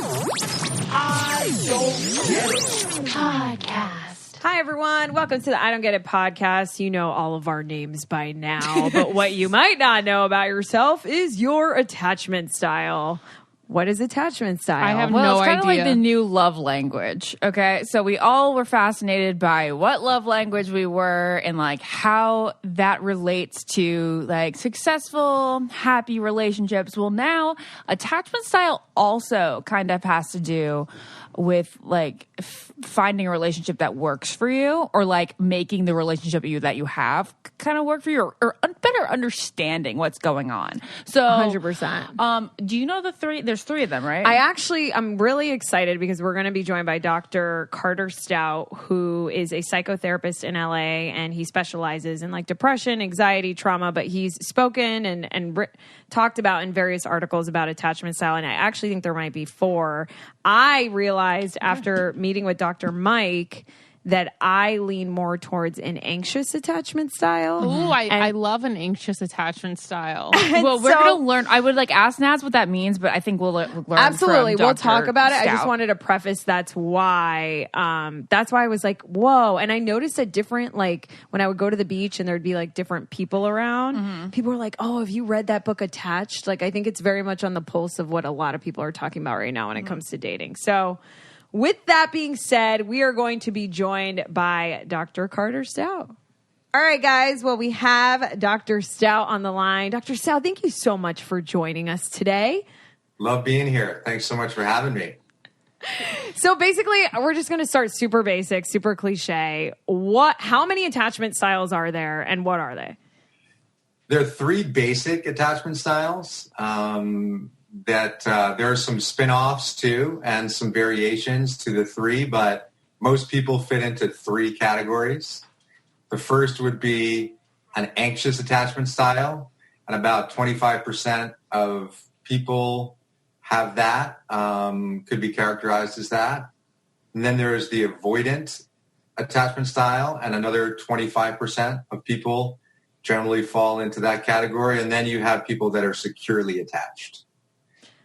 I Don't Get It Podcast. Hi, everyone. Welcome to the I Don't Get It podcast. You know all of our names by now, but what you might not know about yourself is your attachment style. What is attachment style? I have no idea. Well, it's kind of like the new love language, okay? So we all were fascinated by what love language we were and, like, how that relates to, like, successful, happy relationships. Well, now attachment style also kind of has to do with, like, finding a relationship that works for you, or, like, making the relationship that you have kind of work for you, or better understanding what's going on. So 100%. Do you know the three? There's three of them, right? I'm really excited because we're going to be joined by Dr. Carter Stout, who is a psychotherapist in LA, and he specializes in, like, depression, anxiety, trauma, but he's spoken and talked about in various articles about attachment style, and I actually think there might be 4. I realized after meeting with Dr. Mike that I lean more towards an anxious attachment style. Ooh, I love an anxious attachment style. Well, we're going to learn. I would like ask Naz what that means, but I think we'll learn. Absolutely. From we'll talk about Stout. it. I just wanted to preface that's why I was like, whoa. And I noticed that different, like when I would go to the beach and there'd be like different people around, people were like, oh, have you read that book Attached? Like, I think it's very much on the pulse of what a lot of people are talking about right now when it comes to dating. So with that being said, we are going to be joined by Dr. Carter Stow. All right, guys. Well, we have Dr. Stout on the line. Dr. Stout, thank you so much for joining us today. Love being here. Thanks so much for having me. So basically, we're just going to start super basic, super cliche. How many attachment styles are there, and what are they? There are 3 basic attachment styles. That there are some spin-offs too, and some variations to the 3, but most people fit into 3 categories. The first would be an anxious attachment style, and about 25% of people have that, could be characterized as that. And then there is the avoidant attachment style, and another 25% of people generally fall into that category. And then you have people that are securely attached.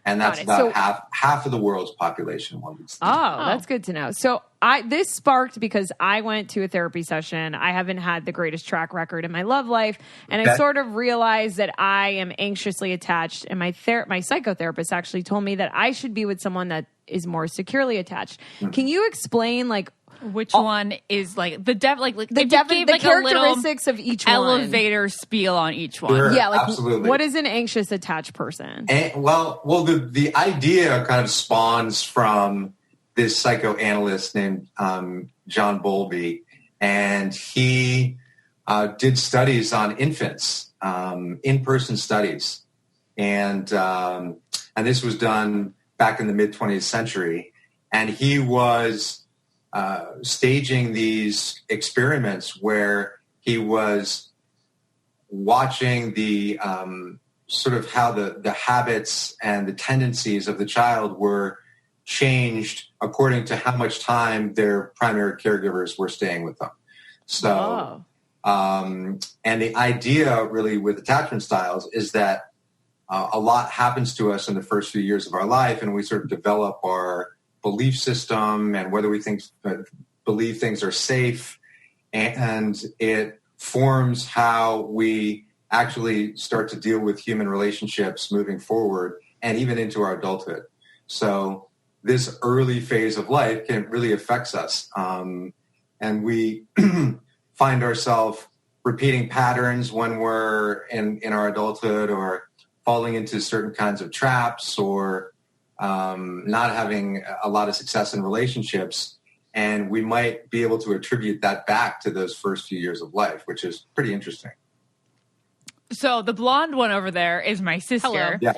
And that's about half of the world's population. That's good to know. So this sparked because I went to a therapy session. I haven't had the greatest track record in my love life. And I sort of realized that I am anxiously attached. And my psychotherapist actually told me that I should be with someone that is more securely attached. Mm-hmm. Can you explain, like, which one is like the characteristics of each one? Elevator spiel on each one. Sure, yeah, like absolutely. What is an anxious attached person? The idea kind of spawns from this psychoanalyst named John Bowlby, and he did studies on infants, in-person studies, and this was done back in the mid-20th century, and he was staging these experiments where he was watching the sort of how the habits and the tendencies of the child were changed according to how much time their primary caregivers were staying with them. So, and the idea really with attachment styles is that a lot happens to us in the first few years of our life, and we sort of develop our belief system and whether we believe things are safe, and it forms how we actually start to deal with human relationships moving forward and even into our adulthood. So this early phase of life can really affects us, and we find ourselves repeating patterns when we're in our adulthood, or falling into certain kinds of traps, or not having a lot of success in relationships. And we might be able to attribute that back to those first few years of life, which is pretty interesting. So the blonde one over there is my sister. Yeah.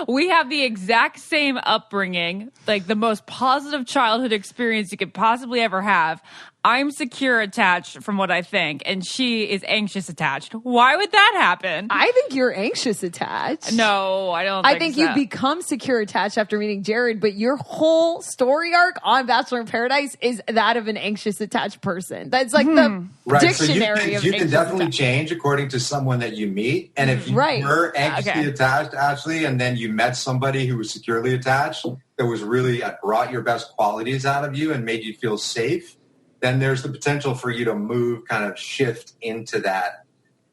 We have the exact same upbringing, like the most positive childhood experience you could possibly ever have. I'm secure attached from what I think, and she is anxious attached. Why would that happen? I think you're anxious attached. No, I don't I think so. you become secure attached after meeting Jared, but your whole story arc on Bachelor in Paradise is that of an anxious attached person. That's like the dictionary of you can definitely attached. change according to someone that you meet. And if you were anxiously attached, Ashley, and then you met somebody who was securely attached that was really brought your best qualities out of you and made you feel safe, then there's the potential for you to shift into that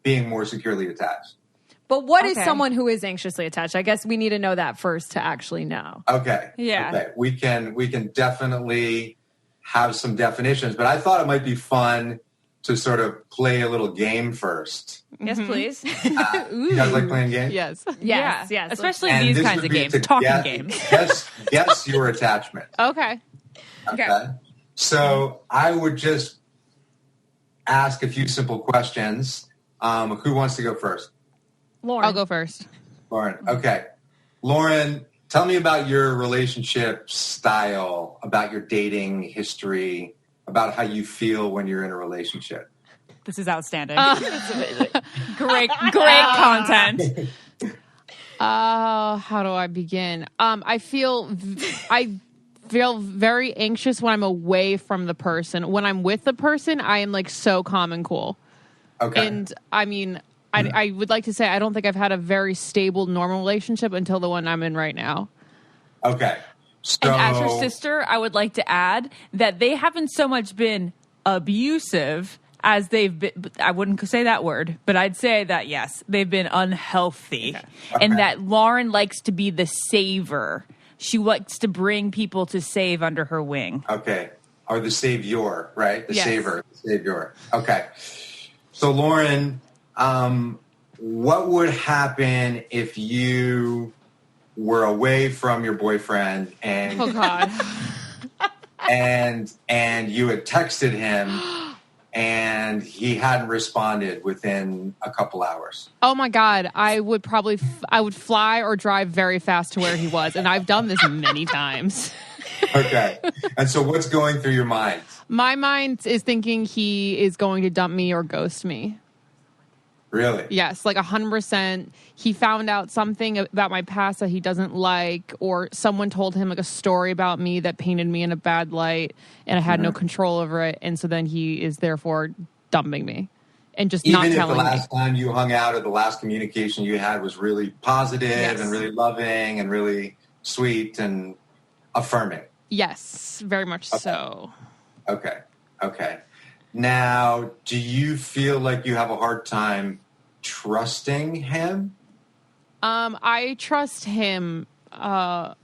being more securely attached. But what is someone who is anxiously attached? I guess we need to know that first to actually know. Okay. Yeah. Okay. We can definitely have some definitions, but I thought it might be fun to sort of play a little game first. Yes, please. You guys like playing games? Yes. Yes. Especially And these this kinds would of be games. to Talking games. Guess your attachment. Okay. Okay. So I would just ask a few simple questions. Who wants to go first? Lauren. I'll go first. Lauren. Okay. Lauren, tell me about your relationship style, about your dating history, about how you feel when you're in a relationship. This is outstanding. Great content. How do I begin? I feel very anxious when I'm away from the person. When I'm with the person, I am like so calm and cool. Okay. And I mean, I would like to say I don't think I've had a very stable, normal relationship until the one I'm in right now. Okay. So, And as her sister, I would like to add that they haven't so much been abusive as they've been. I wouldn't say that word, but I'd say that, yes, they've been unhealthy. Okay. And that Lauren likes to be the saver. She likes to bring people to save under her wing. Okay. Or the savior, right? The Yes. saver. The savior. Okay. So, Lauren, what would happen if you were away from your boyfriend and Oh God. and you had texted him and he hadn't responded within a couple hours? Oh my God. I would fly or drive very fast to where he was. And I've done this many times. Okay. And so what's going through your mind? My mind is thinking he is going to dump me or ghost me. Really? Yes, like 100%. He found out something about my past that he doesn't like, or someone told him like a story about me that painted me in a bad light, and I had no control over it. And so then he is therefore dumping me and just not Even if telling the me. last time you hung out or the last communication you had was really positive and really loving and really sweet and affirming. Yes, very much so. Okay. Okay. Now, do you feel like you have a hard time trusting him? I trust him a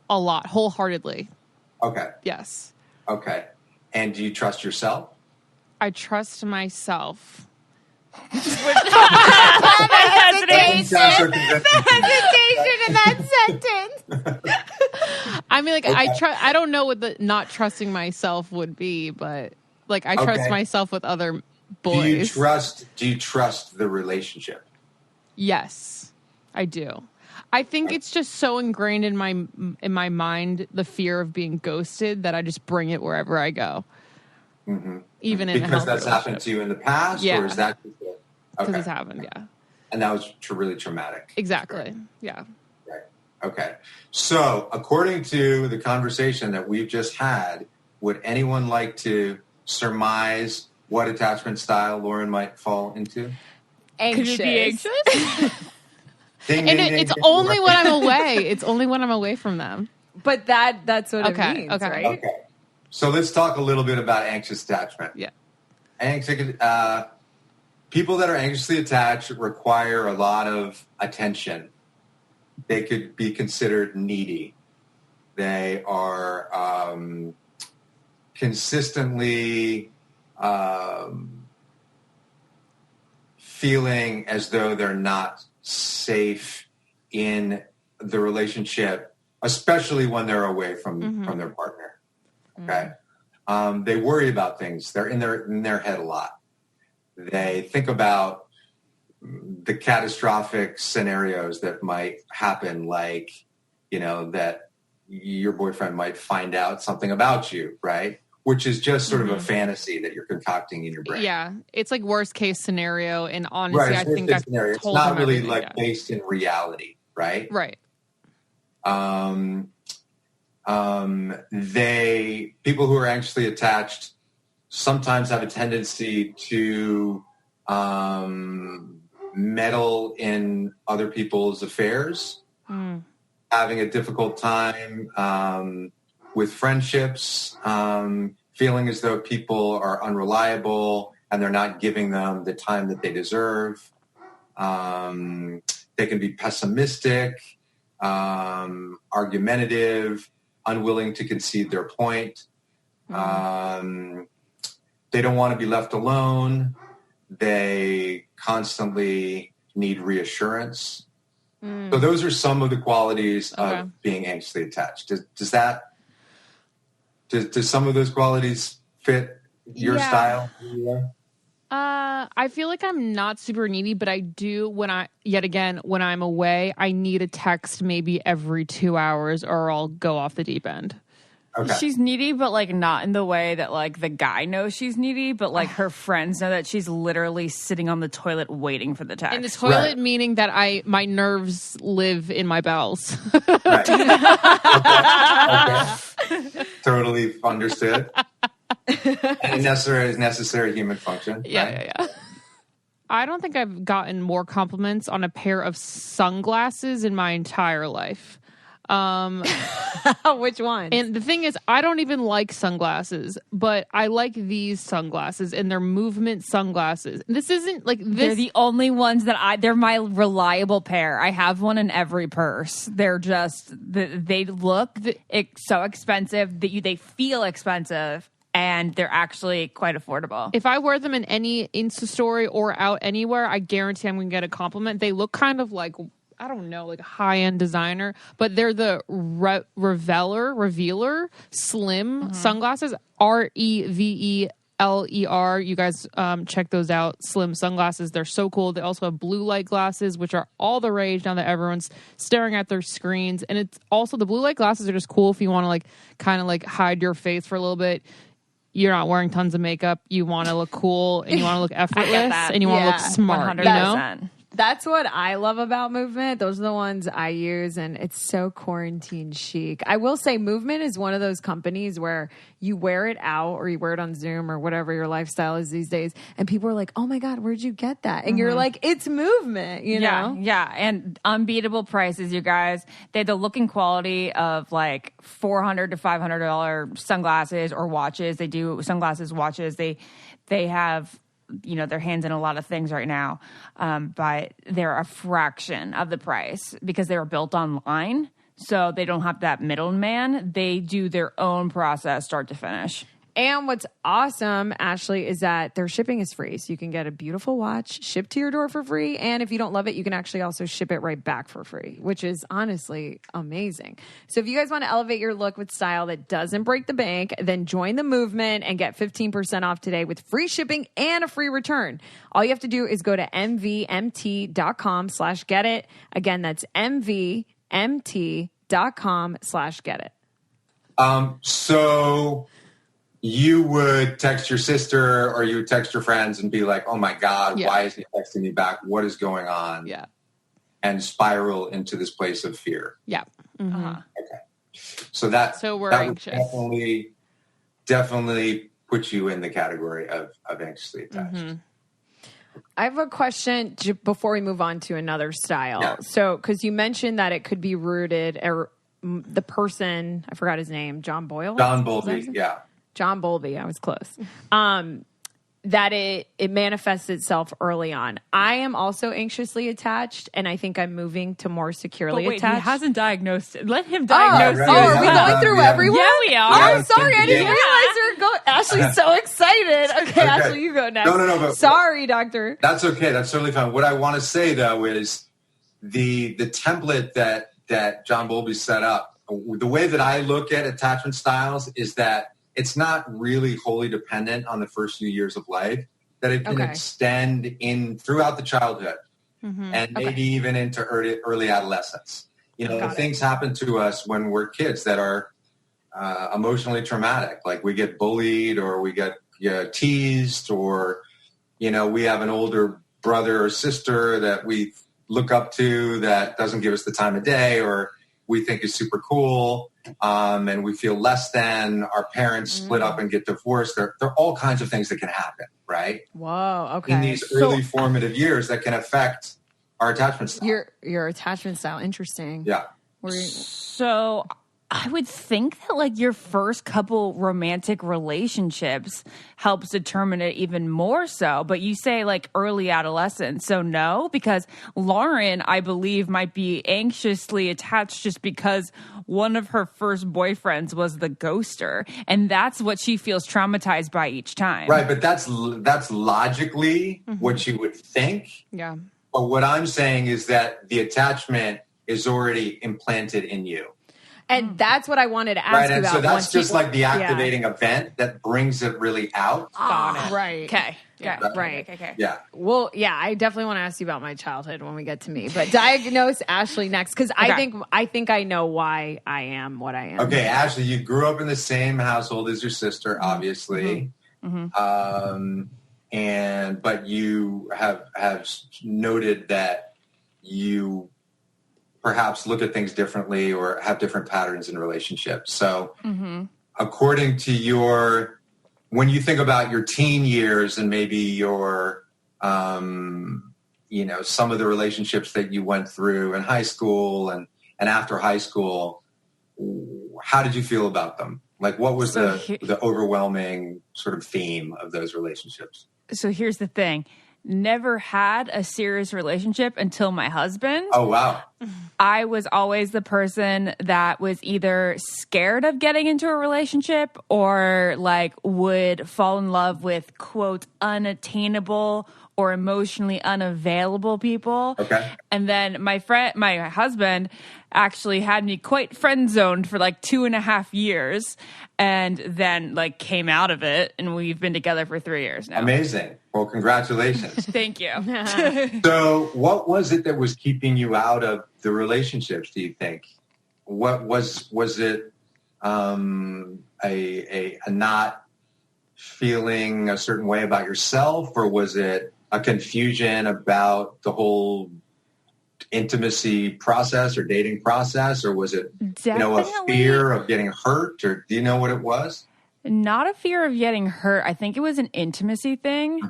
lot, wholeheartedly. Okay. Yes. Okay. And do you trust yourself? I trust myself. Hesitation in that sentence. I mean, like, I don't know what the not trusting myself would be, but like, I trust myself with other boys. Do you trust the relationship? Yes, I do. I think it's just so ingrained in my mind, the fear of being ghosted, that I just bring it wherever I go. Mm-hmm. Even in because that's happened to you in the past, or is that because it's happened? Yeah, and that was really traumatic. Exactly. Right. Yeah. Right. Okay. So, according to the conversation that we've just had, would anyone like to surmise what attachment style Lauren might fall into? Anxious. Could it be anxious? Ding, And ding, ding, it's ding. only when I'm away. It's only when I'm away from them. But that's what it Okay, means, okay. right? Okay. So let's talk a little bit about anxious attachment. Yeah. People that are anxiously attached require a lot of attention. They could be considered needy. They are consistently feeling as though they're not safe in the relationship, especially when they're away from their partner. Okay. They worry about things. They're in their head a lot. They think about the catastrophic scenarios that might happen, like, that your boyfriend might find out something about you, right? which is just sort of a fantasy that you're concocting in your brain. Yeah, it's like worst case scenario, and honestly, I think I've told it's not him really everything, like based in reality, right? Right. People who are anxiously attached sometimes have a tendency to meddle in other people's affairs, having a difficult time with friendships, feeling as though people are unreliable and they're not giving them the time that they deserve. They can be pessimistic, argumentative, unwilling to concede their point. They don't want to be left alone. They constantly need reassurance. So those are some of the qualities of being anxiously attached. Does some of those qualities fit your style? I feel like I'm not super needy, but I do when I'm away, I need a text maybe every 2 hours or I'll go off the deep end. Okay. She's needy, but like not in the way that like the guy knows she's needy, but like her friends know that she's literally sitting on the toilet waiting for the text. In the toilet, meaning that my nerves live in my bowels. Right. Okay. Totally understood. And necessary human function. Yeah, right? yeah. I don't think I've gotten more compliments on a pair of sunglasses in my entire life. Which one? And the thing is, I don't even like sunglasses, but I like these sunglasses, and they're movement sunglasses. This isn't like this. They're the only ones that they're my reliable pair. I have one in every purse. They're just, they look so expensive that they feel expensive. And they're actually quite affordable. If I wear them in any Insta story or out anywhere, I guarantee I'm going to get a compliment. They look kind of like, I don't know, like a high-end designer, but they're the Revealer Slim sunglasses, Reveler. You guys check those out. Slim sunglasses. They're so cool. They also have blue light glasses, which are all the rage now that everyone's staring at their screens. And it's also, the blue light glasses are just cool if you want to like kind of like hide your face for a little bit. You're not wearing tons of makeup. You want to look cool and you want to look effortless and you want to look smart. 100%. You know? That's what I love about Movement. Those are the ones I use, and it's so quarantine chic. I will say Movement is one of those companies where you wear it out or you wear it on Zoom or whatever your lifestyle is these days, and people are like, oh my God, where'd you get that? And you're like, it's Movement, you know? Yeah, and unbeatable prices, you guys. They have the look and quality of like $400 to $500 sunglasses or watches. They do sunglasses, watches. They have, you know, their hands in a lot of things right now, but they're a fraction of the price because they were built online, so they don't have that middleman. They do their own process start to finish. And what's awesome, Ashley, is that their shipping is free. So you can get a beautiful watch shipped to your door for free. And if you don't love it, you can actually also ship it right back for free, which is honestly amazing. So if you guys want to elevate your look with style that doesn't break the bank, then join the movement and get 15% off today with free shipping and a free return. All you have to do is go to mvmt.com/get it. Again, that's mvmt.com/get it. So you would text your sister or you would text your friends and be like, oh my God, why is he texting me back? What is going on? Yeah. And spiral into this place of fear. Yeah. Mm-hmm. Okay. So we're that anxious. would definitely put you in the category of anxiously attached. Mm-hmm. I have a question before we move on to another style. Yeah. So, because you mentioned that it could be rooted, or the person, I forgot his name, John Boyle? John Bowlby, yeah. John Bowlby, I was close. That it manifests itself early on. I am also anxiously attached, and I think I'm moving to more securely attached. He hasn't diagnosed it. Let him diagnose it. Are we going through everyone? Yeah, we are. Oh, sorry, I didn't realize you were going. Ashley's so excited. Okay, Ashley, you go next. No. But sorry, doctor. That's okay. That's totally fine. What I want to say, though, is the template that John Bowlby set up, the way that I look at attachment styles is that it's not really wholly dependent on the first few years of life, that it can extend in throughout the childhood and maybe even into early adolescence. You know, things happen to us when we're kids that are emotionally traumatic. Like we get bullied or we get teased, or, you know, we have an older brother or sister that we look up to that doesn't give us the time of day, or we think is super cool, and we feel less than. Our parents split up and get divorced. There are all kinds of things that can happen, right? Whoa, okay. In these early formative years that can affect our attachment style. Your attachment style, interesting. Yeah. So I would think that like your first couple romantic relationships helps determine it even more so. But you say like early adolescence. So no, because Lauren, I believe, might be anxiously attached just because one of her first boyfriends was the ghoster. And that's what she feels traumatized by each time. Right. But that's logically what you would think. Yeah. But what I'm saying is that the attachment is already implanted in you. And that's what I wanted to ask right, you and about. so that's just like the activating event that brings it really out. Got it. Right. Okay. Yeah. Right. Okay. Yeah. Well, yeah, I definitely want to ask you about my childhood when we get to me. But diagnose Ashley next, because I think I know why I am what I am. Okay, Ashley, you grew up in the same household as your sister, obviously. But you have noted that you perhaps look at things differently or have different patterns in relationships. So according to when you think about your teen years and maybe your, some of the relationships that you went through in high school and after high school, how did you feel about them? Like what was the overwhelming sort of theme of those relationships? So here's the thing. Never had a serious relationship until my husband. Oh, wow. I was always the person that was either scared of getting into a relationship or like would fall in love with, quote, unattainable or emotionally unavailable people. Okay. And then my husband actually had me quite friend zoned for like 2.5 years and then like came out of it. And we've been together for 3 years now. Amazing. Well, congratulations. Thank you. So what was it that was keeping you out of the relationships, do you think? What was it a not feeling a certain way about yourself, or was it a confusion about the whole intimacy process or dating process, or was it a fear of getting hurt, or do you know what it was? Not a fear of getting hurt. I think it was an intimacy thing.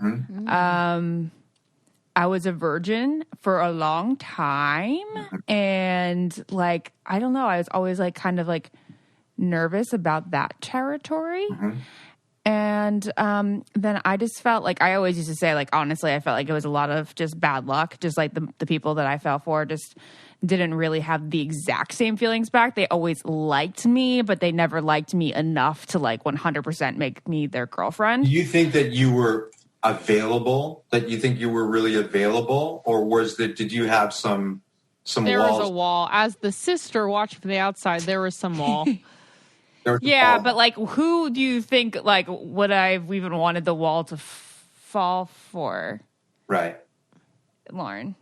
I was a virgin for a long time. And like, I don't know, I was always like kind of like nervous about that territory. And then I just felt like, I always used to say, like, honestly, I felt like it was a lot of just bad luck. Just like the people that I fell for just didn't really have the exact same feelings back. They always liked me, but they never liked me enough to like 100% make me their girlfriend. Do you think that you were available, that you think you were really available, or did you have some there walls? Was a wall. As the sister watching from the outside, there was some wall. Yeah, but like, who do you think like would I've even wanted the wall to fall for? Right. Lauren.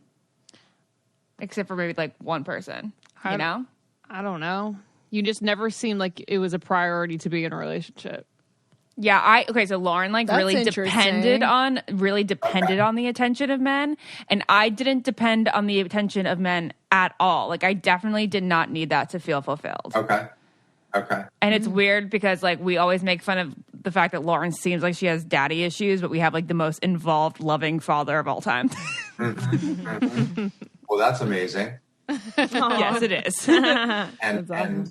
Except for maybe like one person, you know? I don't know. You just never seemed like it was a priority to be in a relationship. Yeah, so Lauren like That's really depended on the attention of men, and I didn't depend on the attention of men at all. Like I definitely did not need that to feel fulfilled. Okay. And it's weird because like we always make fun of the fact that Lauren seems like she has daddy issues, but we have like the most involved, loving father of all time. Well, that's amazing. Yes, it is.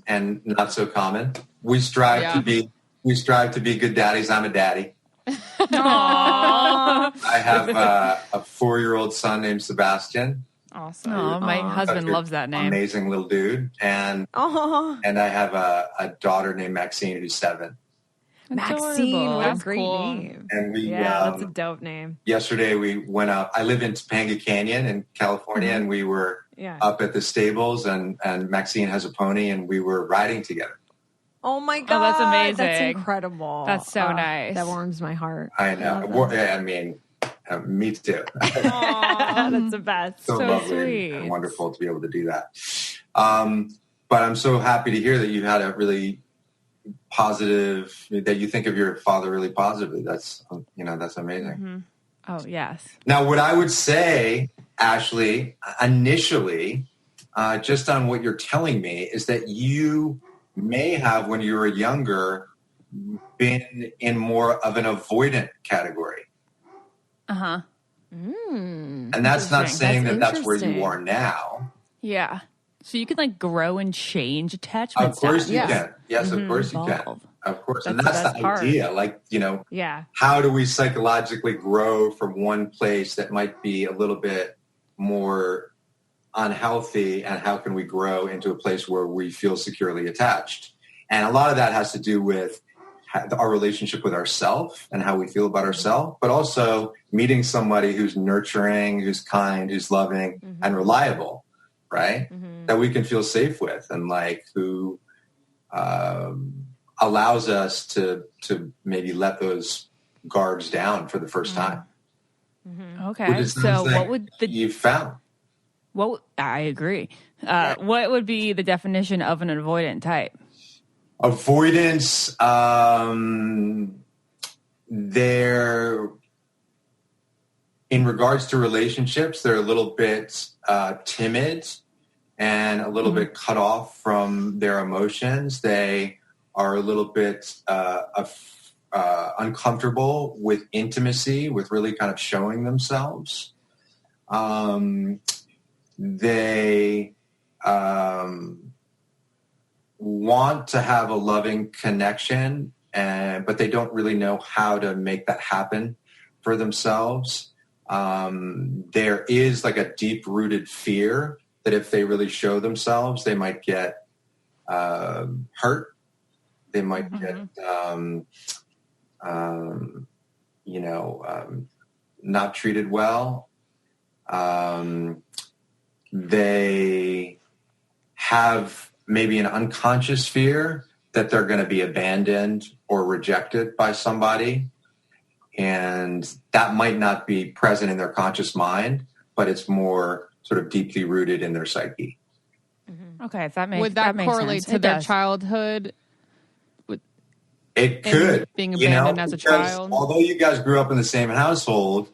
and not so common. We strive to be good daddies. I'm a daddy. Aww. I have a 4-year-old son named Sebastian. Awesome. Oh, my husband loves that name. Amazing little dude. And I have a daughter named Maxine who's 7. Maxine, what a That's great cool. name. And that's a dope name. Yesterday we went up. I live in Topanga Canyon in California, and we were up at the stables, and Maxine has a pony, and we were riding together. Oh my God. Oh, that's amazing. That's incredible. That's so nice. That warms my heart. I know. Me too. Aww, that's the best. So lovely sweet. and wonderful to be able to do that. But I'm so happy to hear that you had a really positive, that you think of your father really positively. That's, that's amazing. Mm-hmm. Oh, yes. Now, what I would say, Ashley, initially, just on what you're telling me, is that you may have, when you were younger, been in more of an avoidant category. Uh-huh. And that's not saying that's where you are now. Yeah. So you can like grow and change attachment. Of course you can. Yes, of course you can. Of course. And that's the idea. Like, how do we psychologically grow from one place that might be a little bit more unhealthy, and how can we grow into a place where we feel securely attached? And a lot of that has to do with our relationship with ourselves and how we feel about ourselves, but also meeting somebody who's nurturing, who's kind, who's loving, and reliable, right? That we can feel safe with, and like who allows us to maybe let those guards down for the first time. Okay, so what would you found? I agree. What would be the definition of an avoidant type? Avoidance, they're, in regards to relationships, they're a little bit timid and a little bit cut off from their emotions. They are a little bit uncomfortable with intimacy, with really kind of showing themselves. They want to have a loving connection, but they don't really know how to make that happen for themselves. There is like a deep-rooted fear that if they really show themselves, they might get hurt. They might get, not treated well. They have maybe an unconscious fear that they're going to be abandoned or rejected by somebody. And that might not be present in their conscious mind, but it's more sort of deeply rooted in their psyche. Okay, if that makes Would that correlate to their childhood? It could. Being abandoned as a child? Although you guys grew up in the same household,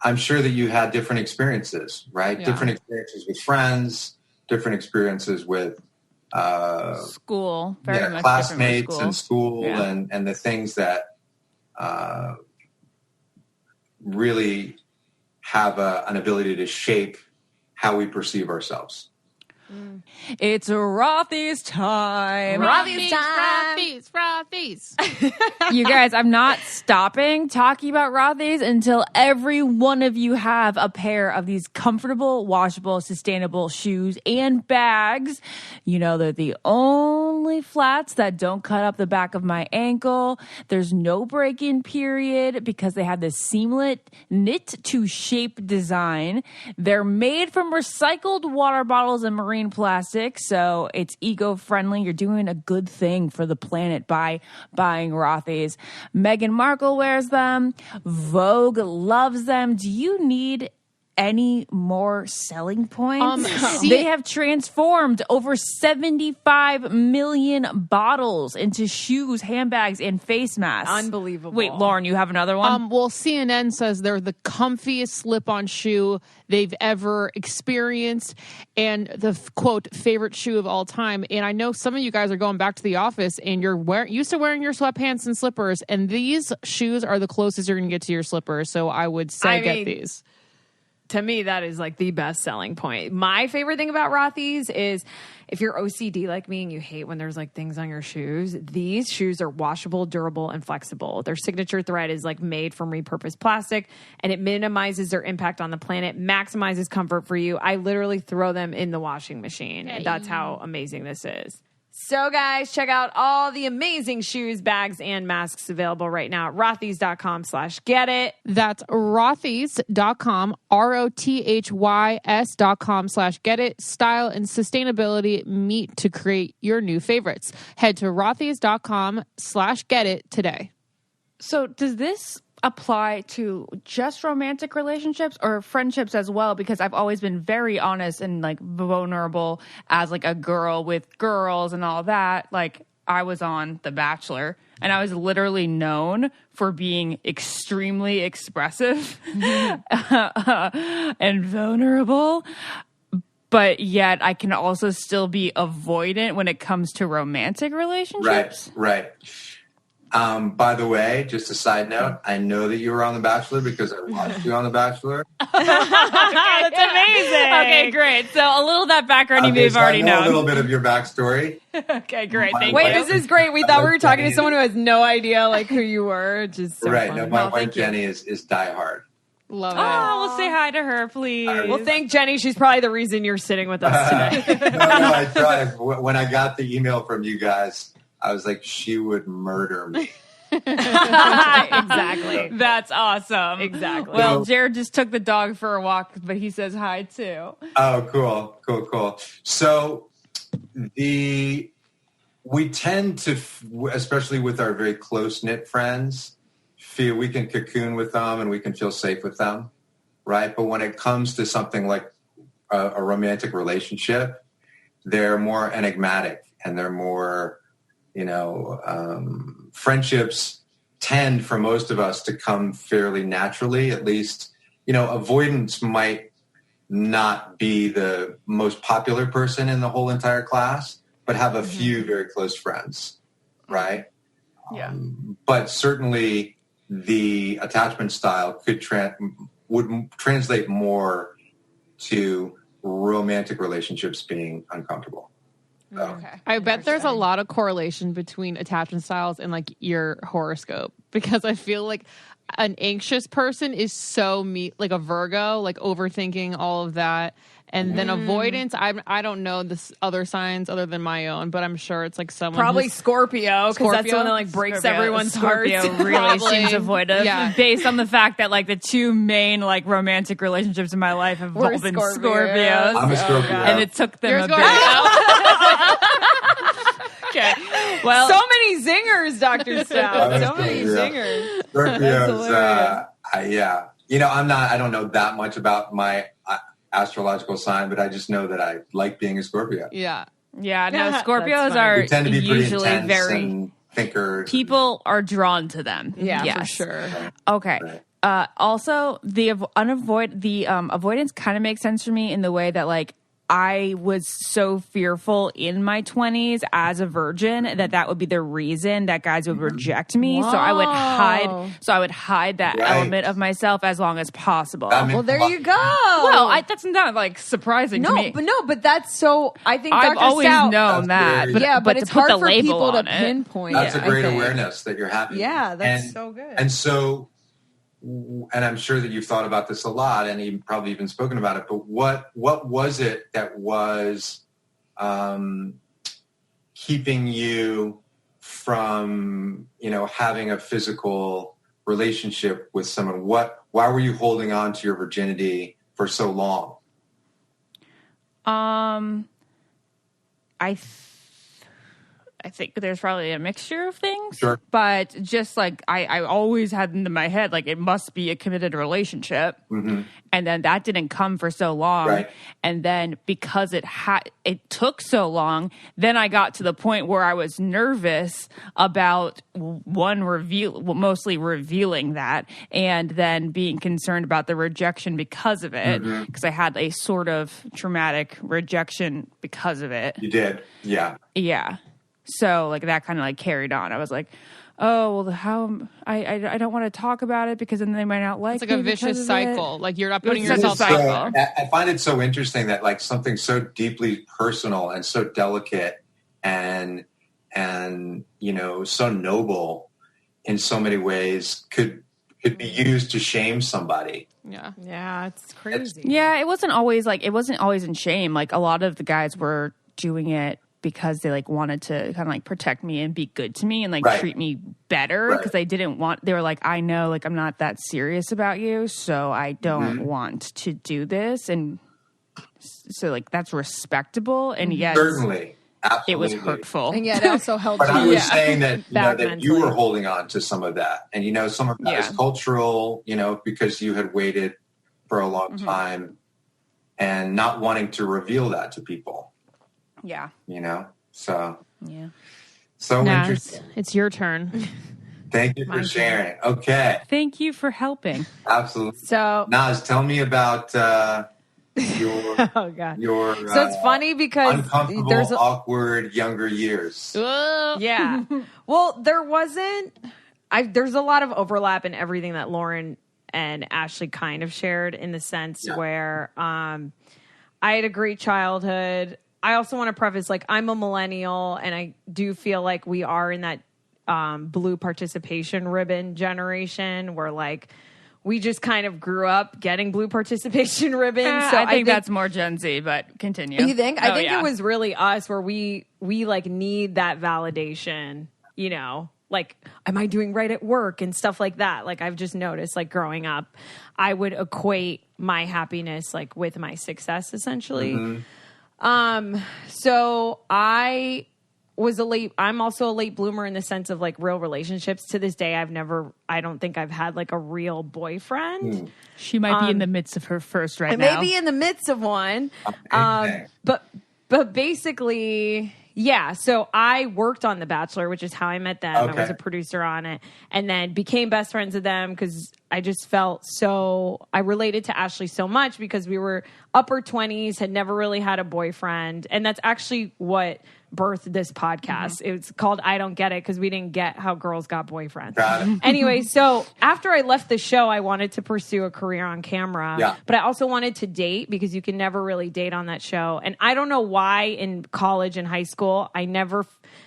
I'm sure that you had different experiences, right? Yeah. Different experiences with friends, different experiences with school, very much classmates and school, and the things that really have an ability to shape how we perceive ourselves. It's Rothy's time. Rothy's. You guys, I'm not stopping talking about Rothy's until every one of you have a pair of these comfortable, washable, sustainable shoes and bags. You know, they're the only flats that don't cut up the back of my ankle. There's no break-in period because they have this seamless knit-to-shape design. They're made from recycled water bottles and marine plastic, so it's eco-friendly. You're doing a good thing for the planet by buying Rothy's. Meghan Markle wears them. Vogue loves them. Do you need any more selling points? They have transformed over 75 million bottles into shoes, handbags, and face masks. Unbelievable. Wait, Lauren, you have another one? Well, CNN says they're the comfiest slip-on shoe they've ever experienced, and the quote favorite shoe of all time. And I know some of you guys are going back to the office and you're used to wearing your sweatpants and slippers, and these shoes are the closest you're going to get to your slippers. So I would say get these. To me, that is like the best selling point. My favorite thing about Rothy's is if you're OCD like me and you hate when there's like things on your shoes, these shoes are washable, durable, and flexible. Their signature thread is like made from repurposed plastic, and it minimizes their impact on the planet, maximizes comfort for you. I literally throw them in the washing machine. And that's how amazing this is. So guys, check out all the amazing shoes, bags, and masks available right now at rothys.com/getit. That's rothys.com, rothys.com/getit. Style and sustainability meet to create your new favorites. Head to rothys.com/getit today. So does this apply to just romantic relationships or friendships as well? Because I've always been very honest and like vulnerable as like a girl with girls and all that. Like I was on The Bachelor, and I was literally known for being extremely expressive and vulnerable. But yet I can also still be avoidant when it comes to romantic relationships. Right. By the way, just a side note, I know that you were on The Bachelor because I watched you on The Bachelor. Okay, that's amazing. Okay, great. So a little of that background you may have already known. A little bit of your backstory. Okay, great. Thank you. Wait, this is great. We thought we were talking to someone who has no idea like who you were. Just so right. funny. No, my wife Jenny is diehard. Love it. Oh, we'll say hi to her, please. Well, thank Jenny. She's probably the reason you're sitting with us today. No, I tried. When I got the email from you guys, I was like, she would murder me. Exactly. That's awesome. Exactly. Well, Jared just took the dog for a walk, but he says hi too. Oh, cool. So we tend to, especially with our very close-knit friends, feel we can cocoon with them and we can feel safe with them, right? But when it comes to something like a romantic relationship, they're more enigmatic and they're more, friendships tend for most of us to come fairly naturally. At least, avoidance might not be the most popular person in the whole entire class, but have a few very close friends, right? Yeah. But certainly the attachment style would translate more to romantic relationships being uncomfortable. So. Okay. I bet there's a lot of correlation between attachment styles and like your horoscope, because I feel like an anxious person is so like a Virgo, like overthinking all of that. And then avoidance, I don't know this other signs other than my own, but I'm sure it's like someone Probably Scorpio, because that's the one that like breaks everyone's heart. Scorpio really seems avoidant, based on the fact that like the two main like romantic relationships in my life have all been Scorpios. I'm a Scorpio, and it took them a bit. Okay, well, so many zingers, Dr. Stout. So many zingers. Scorpios, yeah. I don't know that much about my astrological sign, but I just know that I like being a Scorpio. Yeah. No, Scorpios are we tend to be usually intense very and thinkers. People are drawn to them. Yeah, for sure. Okay. Also, the avoidance kind of makes sense for me in the way that like I was so fearful in my 20s as a virgin that would be the reason that guys would reject me. Whoa. So I would hide that element of myself as long as possible. Well, there you go. Well, that's not like surprising to me. But that's so. I think Dr. I've always Stout, known that. But to it's put hard the for label people to on it. pinpoint. That's a great I think. awareness that you're having. Yeah, that's so good. And so, and I'm sure that you've thought about this a lot, and you've probably even spoken about it. But what was it that was keeping you from having a physical relationship with someone? Why were you holding on to your virginity for so long? I think there's probably a mixture of things. Sure. But just like I always had into my head, like it must be a committed relationship. Mm-hmm. And then that didn't come for so long. Right. And then because it took so long, then I got to the point where I was nervous about mostly revealing that, and then being concerned about the rejection because of it. Because I had a sort of traumatic rejection because of it. You did. Yeah. Yeah. So like that kind of like carried on. I was like, oh, well, how I don't want to talk about it because then they might not like it. It's like a vicious cycle. Like you're not putting It's yourself such a out there. I find it so interesting that like something so deeply personal and so delicate and so noble in so many ways could be used to shame somebody. Yeah, it's crazy. Yeah, it wasn't always in shame. Like a lot of the guys were doing it because they like wanted to kind of like protect me and be good to me and like treat me better, because they were like, I know like I'm not that serious about you, so I don't want to do this. And so like that's respectable, and yet certainly absolutely. it was hurtful, and yet it also helped but you. I was saying that Back you were holding on to some of that, and some of that is cultural, because you had waited for a long time and not wanting to reveal that to people. Yeah. So. Yeah. So Naz, interesting. it's your turn. Thank you for sharing. Okay. Thank you for helping. Absolutely. So Naz, tell me about your oh god. your So it's funny because uncomfortable, there's awkward younger years. yeah. Well, there's a lot of overlap in everything that Lauren and Ashley kind of shared, in the sense where I had a great childhood. I also want to preface, like, I'm a millennial, and I do feel like we are in that blue participation ribbon generation where, like, we just kind of grew up getting blue participation ribbons. So I think that's more Gen Z, but continue. You think? I think it was really us where we like need that validation, you know, like, am I doing right at work and stuff like that? Like, I've just noticed, like, growing up, I would equate my happiness, like, with my success, essentially. So I'm also a late bloomer in the sense of, like, real relationships. To this day, I don't think I've had, like, a real boyfriend. She might be in the midst of her first now. Maybe in the midst of one. But basically, yeah. So I worked on The Bachelor, which is how I met them. I was a producer on it, and then became best friends with them because I just felt I related to Ashley so much because we were upper 20s, had never really had a boyfriend. And that's actually what birthed this podcast. It's called I Don't Get It, because we didn't get how girls got boyfriends. Got it. Anyway, so after I left the show, I wanted to pursue a career on camera, but I also wanted to date, because you can never really date on that show. And I don't know why in college and high school, I never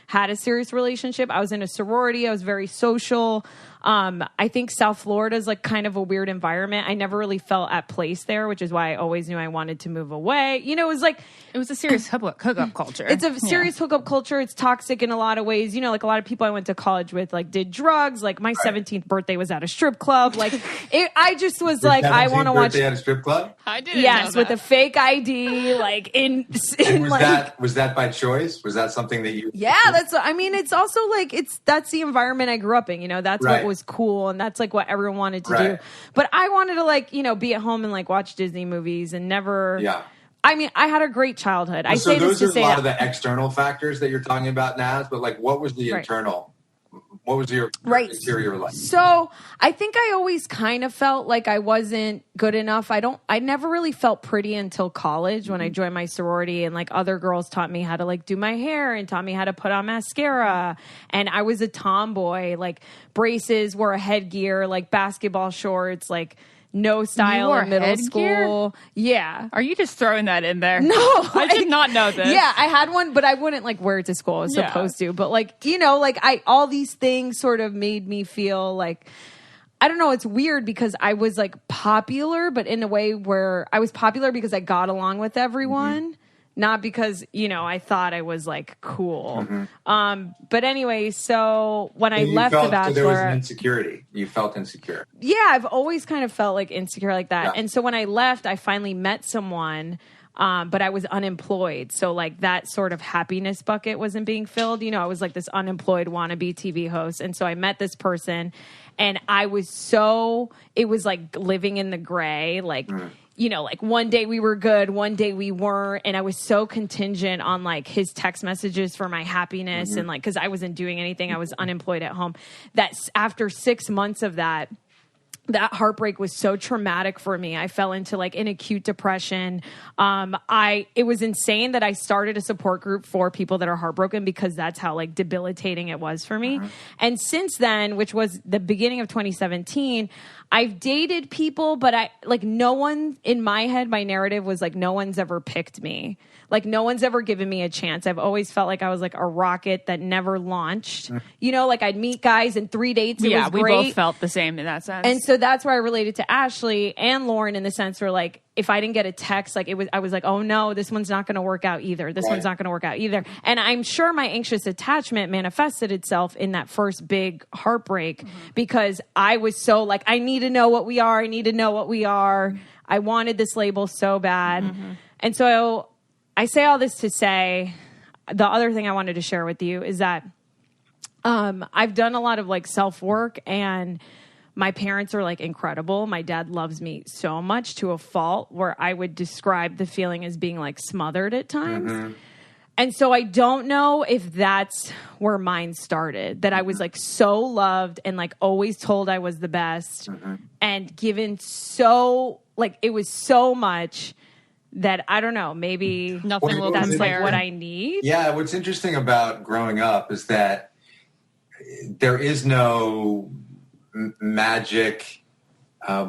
had a serious relationship. I was in a sorority. I was very social. I think South Florida is, like, kind of a weird environment. I never really felt at place there, which is why I always knew I wanted to move away. You know, it was a serious hookup culture. It's a serious hookup culture. It's toxic in a lot of ways. You know, like, a lot of people I went to college with, like, did drugs. Like, my 17th birthday was at a strip club. Like, I just was like, I want to watch. At a strip club? I didn't. Yes, with a fake ID. Like, was that by choice? Was that something that you? Yeah, it's also, like, that's the environment I grew up in. You know, that's what was cool, and that's, like, what everyone wanted to do. But I wanted to, like, you know, be at home and, like, watch Disney movies and never. Yeah. I mean, I had a great childhood. Well, so those are a lot of the external factors that you're talking about, Naz. But, like, what was the internal? What was your interior like? So I think I always kind of felt like I wasn't good enough. I never really felt pretty until college when I joined my sorority, and, like, other girls taught me how to, like, do my hair and taught me how to put on mascara. And I was a tomboy, like, braces, wore a headgear, like, basketball shorts, like, no style in middle school. Yeah. Are you just throwing that in there? No. I did not know this. Yeah, I had one, but I wouldn't, like, wear it to school. I was supposed to. But, like, you know, like, all these things sort of made me feel like, I don't know, it's weird because I was, like, popular, but in a way where I was popular because I got along with everyone. Not because, you know, I thought I was, like, cool. But anyway, so when I left The Bachelor... So there was an insecurity. You felt insecure. Yeah, I've always kind of felt, like, insecure like that. Yeah. And so when I left, I finally met someone, but I was unemployed. So, like, that sort of happiness bucket wasn't being filled. You know, I was, like, this unemployed wannabe TV host. And so I met this person, and I was it was like living in the gray, like... You know, like, one day we were good, one day we weren't. And I was so contingent on, like, his text messages for my happiness. And, like, because I wasn't doing anything, I was unemployed at home. That after 6 months of that heartbreak was so traumatic for me. I fell into, like, an acute depression. It was insane that I started a support group for people that are heartbroken, because that's how, like, debilitating it was for me. And since then, which was the beginning of 2017, I've dated people, but no one in my head, my narrative was, like, no one's ever picked me. Like, no one's ever given me a chance. I've always felt like I was, like, a rocket that never launched. You know, like, I'd meet guys in 3 dates. It was great. We both felt the same in that sense. And so that's where I related to Ashley and Lauren, in the sense where, like, if I didn't get a text, like, I was like, oh no, this one's not going to work out either. This one's not going to work out either. And I'm sure my anxious attachment manifested itself in that first big heartbreak, because I was so, like, I need to know what we are. I need to know what we are. I wanted this label so bad. And so I say all this to say, the other thing I wanted to share with you is that I've done a lot of, like, self-work, and my parents are, like, incredible. My dad loves me so much, to a fault, where I would describe the feeling as being, like, smothered at times. And so I don't know if that's where mine started, that I was like so loved and like always told I was the best and given so, like, it was so much that I don't know, maybe Nothing will that's compare. like what I need. Yeah, what's interesting about growing up is that there is no magic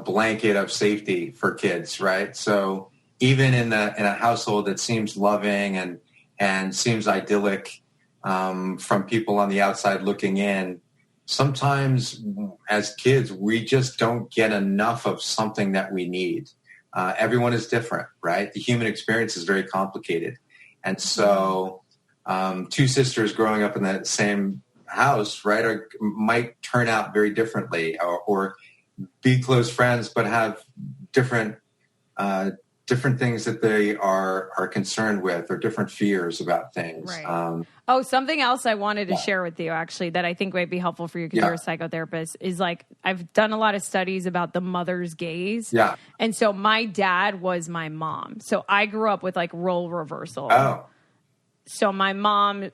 blanket of safety for kids, right? So even in a household that seems loving and seems idyllic from people on the outside looking in, sometimes as kids we just don't get enough of something that we need. Everyone is different, right? The human experience is very complicated. And so two sisters growing up in the same house, right, might turn out very differently or be close friends but have different things that they are concerned with or different fears about things. Right. Something else I wanted to share with you, actually, that I think might be helpful for you because you're a psychotherapist, is like I've done a lot of studies about the mother's gaze. Yeah. And so my dad was my mom. So I grew up with like role reversal. Oh. So my mom,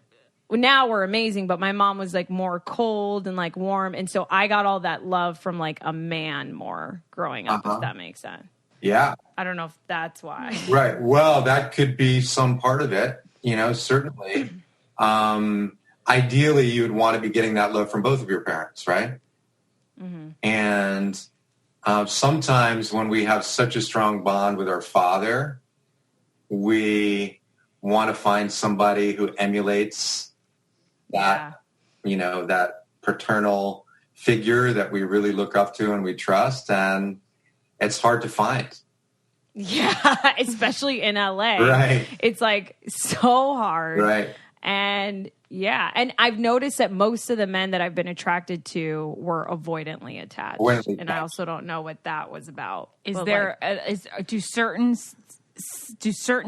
now we're amazing, but my mom was like more cold and like warm. And so I got all that love from like a man more growing up, if that makes sense. Yeah. I don't know if that's why. Right. Well, that could be some part of it, certainly. Ideally, you would want to be getting that love from both of your parents, right? Mm-hmm. And sometimes when we have such a strong bond with our father, we want to find somebody who emulates that, that paternal figure that we really look up to and we trust. And it's hard to find. Yeah, especially in LA. Right. It's like so hard. Right. And and I've noticed that most of the men that I've been attracted to were avoidantly attached. And I also don't know what that was about. Do certain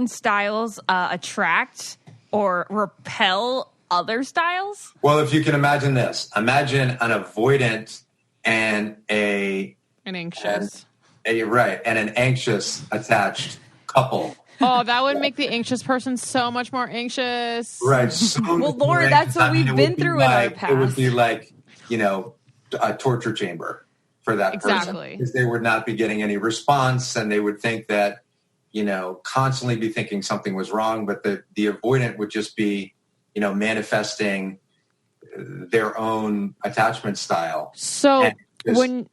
styles attract or repel other styles? Well, if you can imagine this, imagine an avoidant and an anxious. And an anxious attached couple. Oh, that would make the anxious person so much more anxious. Right. So well, Lauren, that's what we've been through in our past. It would be like, a torture chamber for that person. Because they would not be getting any response and they would think that, constantly be thinking something was wrong, but the avoidant would just be, manifesting their own attachment style. So when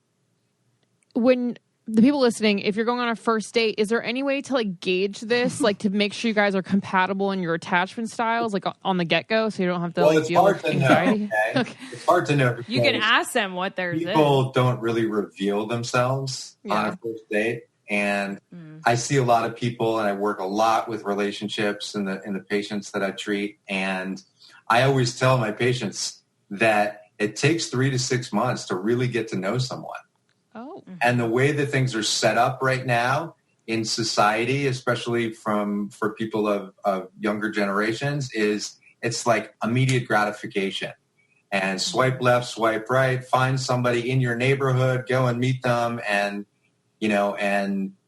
the people listening, if you're going on a first date, is there any way to like gauge this, like to make sure you guys are compatible in your attachment styles, like on the get-go, so you don't have to deal with anxiety? Okay. It's hard to know. You can ask them what theirs is. People don't really reveal themselves on a first date. And I see a lot of people, and I work a lot with relationships in the patients that I treat. And I always tell my patients that it takes 3 to 6 months to really get to know someone. Oh. And the way that things are set up right now in society, especially for people of younger generations, is it's like immediate gratification. And swipe left, swipe right, find somebody in your neighborhood, go and meet them, and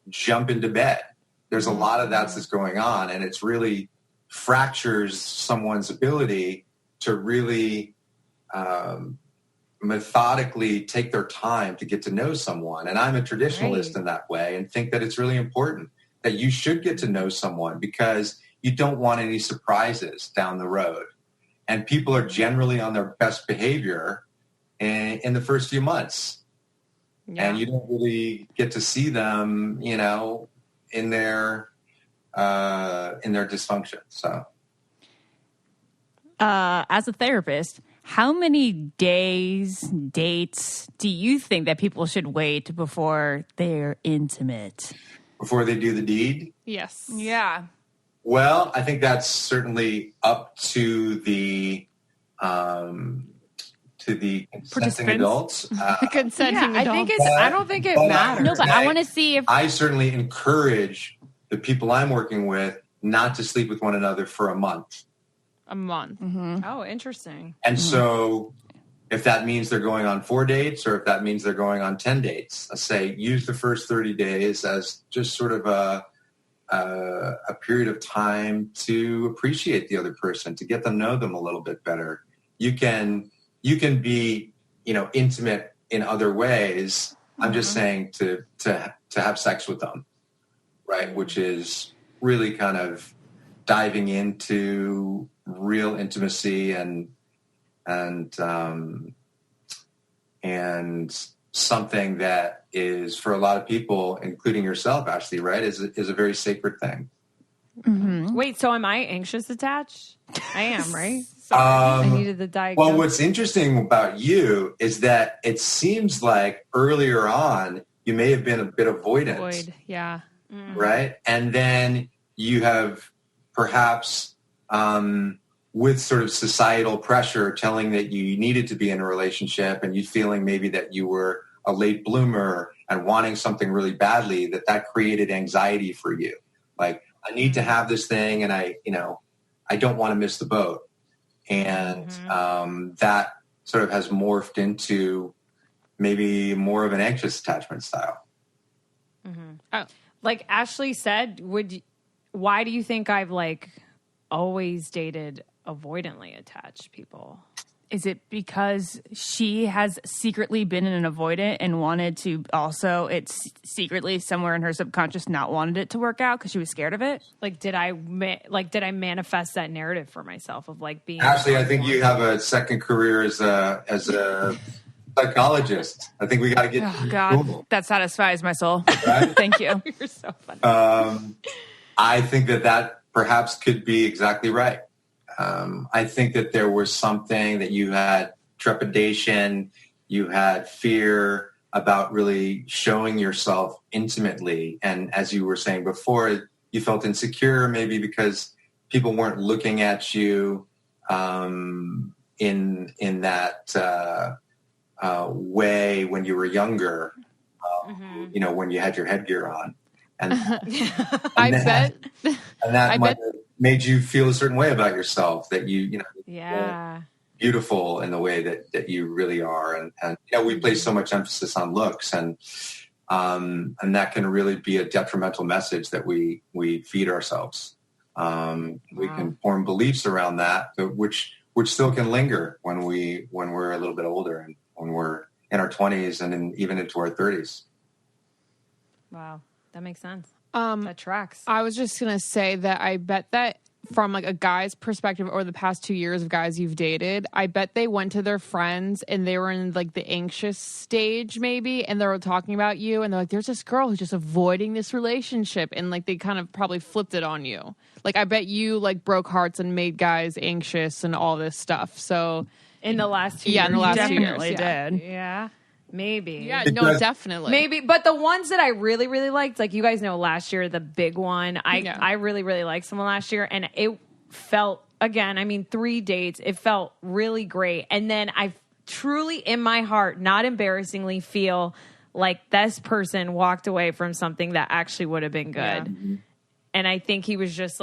jump into bed. There's a lot of that's going on, and it's really fractures someone's ability to really methodically take their time to get to know someone. And I'm a traditionalist in that way and think that it's really important that you should get to know someone because you don't want any surprises down the road. And people are generally on their best behavior in the first few months. Yeah. And you don't really get to see them, in their dysfunction. So, as a therapist, how many dates do you think that people should wait before they're intimate? Before they do the deed? Yes. Yeah. Well, I think that's certainly up to the consenting adults. Consenting adults. I don't think it matters. No, but I want to see if I certainly encourage the people I'm working with not to sleep with one another for a month. A month. Mm-hmm. Oh, interesting. And so if that means they're going on 4 dates or if that means they're going on 10 dates, I say use the first 30 days as just sort of a period of time to appreciate the other person, to get to know them a little bit better. You can be, intimate in other ways. I'm just saying to have sex with them, right? Which is really kind of diving into real intimacy and something that is, for a lot of people, including yourself, Ashley, right, is a very sacred thing. Mm-hmm. Wait, so am I anxious attached? I am, right? Sorry, I needed the diagnosis. Well, what's interesting about you is that it seems like earlier on you may have been a bit avoidant. Yeah. Mm-hmm. Right? And then you have perhaps with sort of societal pressure telling that you needed to be in a relationship, and you feeling maybe that you were a late bloomer and wanting something really badly, that created anxiety for you. Like, I need to have this thing, and I don't want to miss the boat. And that sort of has morphed into maybe more of an anxious attachment style. Mm-hmm. Oh, like Ashley said, why do you think I've always dated avoidantly attached people? Is it because she has secretly been an avoidant and wanted to also, it's secretly somewhere in her subconscious not wanted it to work out because she was scared of it? Did I manifest that narrative for myself of being... Ashley, I think you have a second career as a psychologist. I think we got to get... Oh, God. Cool. That satisfies my soul. Right? Thank you. You're so funny. I think that perhaps could be exactly right. I think that there was something that you had trepidation, you had fear about really showing yourself intimately. And as you were saying before, you felt insecure maybe because people weren't looking at you in that way when you were younger, when you had your headgear on. And bet might have made you feel a certain way about yourself, that yeah, beautiful in the way that you really are. And we place so much emphasis on looks, and that can really be a detrimental message that we feed ourselves. We can form beliefs around that, which still can linger when we're a little bit older and when we're in our 20s and even into our 30s. Wow. That makes sense. That tracks. I was just going to say that I bet that from a guy's perspective over the past 2 years of guys you've dated, I bet they went to their friends and they were in the anxious stage maybe, and they were talking about you, and they're like, there's this girl who's just avoiding this relationship, and they kind of probably flipped it on you. I bet you broke hearts and made guys anxious and all this stuff. So in the last 2 years. Yeah, in the last 2 years. Definitely did. Yeah. Maybe. Yeah, no, definitely. Maybe. But the ones that I really, really liked, you guys know last year, the big one, I really, really liked someone last year, and it felt, again, 3 dates, it felt really great. And then I truly, in my heart, not embarrassingly, feel like this person walked away from something that actually would have been good. Yeah. Mm-hmm. And I think he was just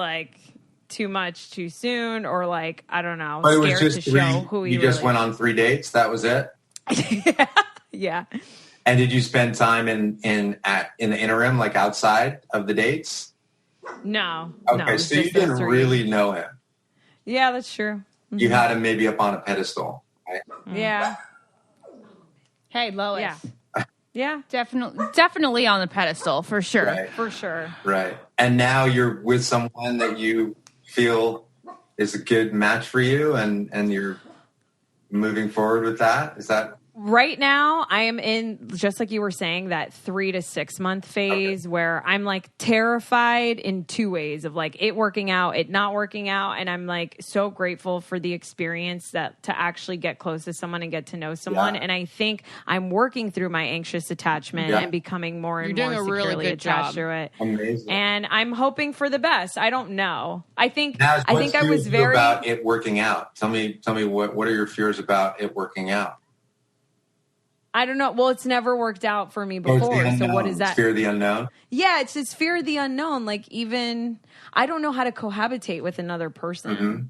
too much too soon, or I don't know, but scared it was just to show who he You just really went on 3 dates? That was it? Yeah. And did you spend time in the interim, outside of the dates? No. Okay, no, so you didn't really know him. Yeah, that's true. Mm-hmm. You had him maybe up on a pedestal, right? Yeah. Hey, Lois. Yeah. Yeah. Definitely on the pedestal, for sure. Right. For sure. Right. And now you're with someone that you feel is a good match for you, and you're moving forward with that? Is that... Right now, I am in, just like you were saying, that 3 to 6 month phase where I'm terrified in two ways of it working out, it not working out. And I'm so grateful for the experience to actually get close to someone and get to know someone. Yeah. And I think I'm working through my anxious attachment and becoming more and more securely attached to it. Amazing. And I'm hoping for the best. I don't know. I think I was very about it working out. Tell me what are your fears about it working out? I don't know. Well, it's never worked out for me before. So what is that? It's fear of the unknown? Yeah, it's fear of the unknown. Even, I don't know how to cohabitate with another person. Mm-hmm.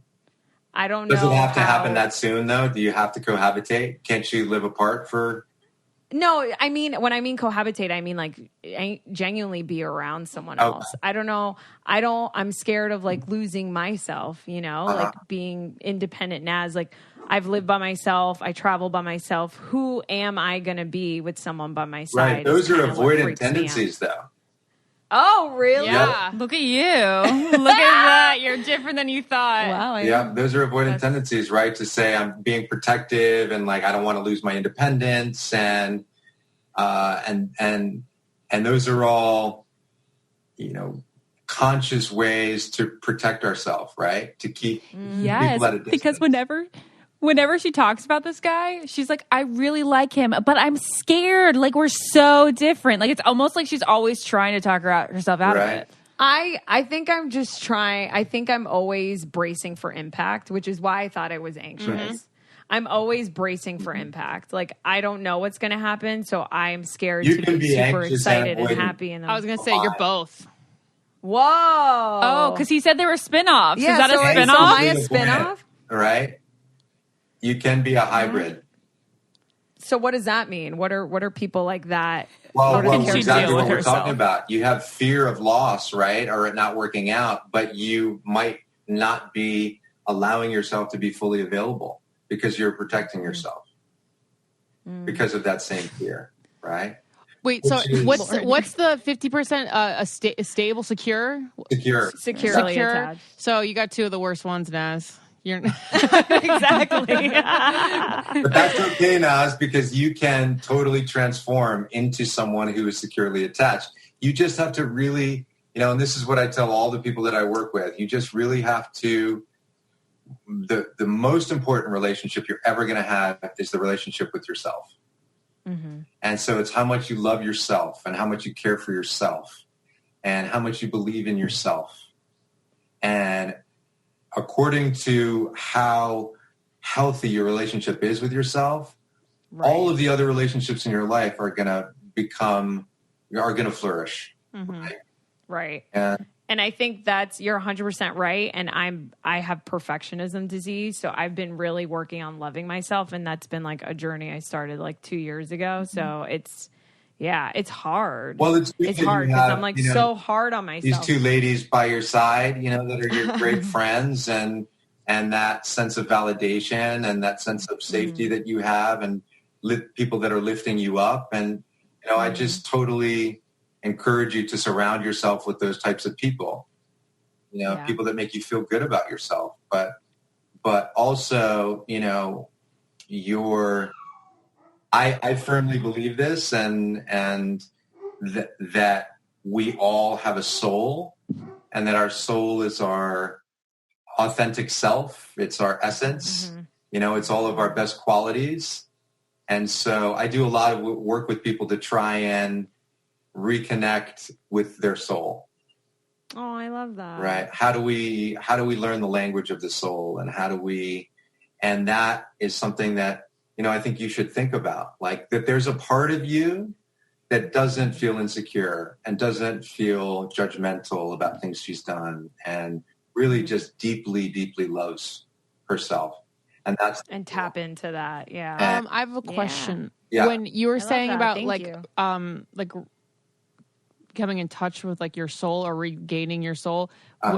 I don't know. Does it have to happen that soon, though? Do you have to cohabitate? Can't you live apart for... No, I mean, when I mean cohabitate, I mean like genuinely be around someone else. I don't know. I'm scared of like losing myself, you know, like being independent Naz. Like I've lived by myself. I travel by myself. Who am I going to be with someone by my side? Right. Those are avoidant tendencies though. Oh, really? Yeah. Look at you. Look at that. You're different than you thought. Wow. Yeah. Those are avoidant tendencies, right? To say I'm being protective and like, I don't want to lose my independence and those are all, you know, conscious ways to protect ourselves, right? To keep people at a distance. Because whenever she talks about this guy, she's like, I really like him, but I'm scared. Like, we're so different. Like, it's almost like she's always trying to talk herself out of it. I think I'm just trying. I think I'm always bracing for impact, which is why I thought I was anxious. Mm-hmm. I'm always bracing for impact. Like, I don't know what's going to happen, so I'm scared to be super excited and happy. And I was going to say, you're both. Whoa. Oh, because he said there were spinoffs. Yeah, is that a spinoff? So am I a spinoff? Right. You can be a hybrid. So what does that mean? What are people like that? Well, exactly what we're talking about. You have fear of loss, right? Or it not working out, but you might not be allowing yourself to be fully available because you're protecting yourself because of that same fear, right? Wait, so what's the 50% stable, secure? Securely attached. So you got two of the worst ones, Naz. You're exactly. But that's okay, Naz, because you can totally transform into someone who is securely attached. You just have to really, you know, and this is what I tell all the people that I work with. You just really have to, the most important relationship you're ever going to have is the relationship with yourself. Mm-hmm. And so it's how much you love yourself and how much you care for yourself and how much you believe in yourself. And according to how healthy your relationship is with yourself, all of the other relationships in your life are going to flourish. Mm-hmm. Right. And I think you're 100% right. And I have perfectionism disease. So I've been really working on loving myself. And that's been like a journey I started like 2 years ago. So it's hard. Well, it's hard because I'm like so hard on myself. These two ladies by your side, you know, that are your great friends and that sense of validation and that sense of safety that you have and people that are lifting you up. And, you know, I just totally encourage you to surround yourself with those types of people, you know, people that make you feel good about yourself, but also, you know, I firmly believe this and that we all have a soul and that our soul is our authentic self. It's our essence. Mm-hmm. You know, it's all of our best qualities. And so I do a lot of work with people to try and reconnect with their soul. Oh, I love that. Right. How do we learn the language of the soul and that is something that, you know, I think you should think about, like that there's a part of you that doesn't feel insecure and doesn't feel judgmental about things she's done and really just deeply, deeply loves herself. And tap into that. Yeah. I have a question. Yeah. When you were saying about like coming in touch with like your soul or regaining your soul,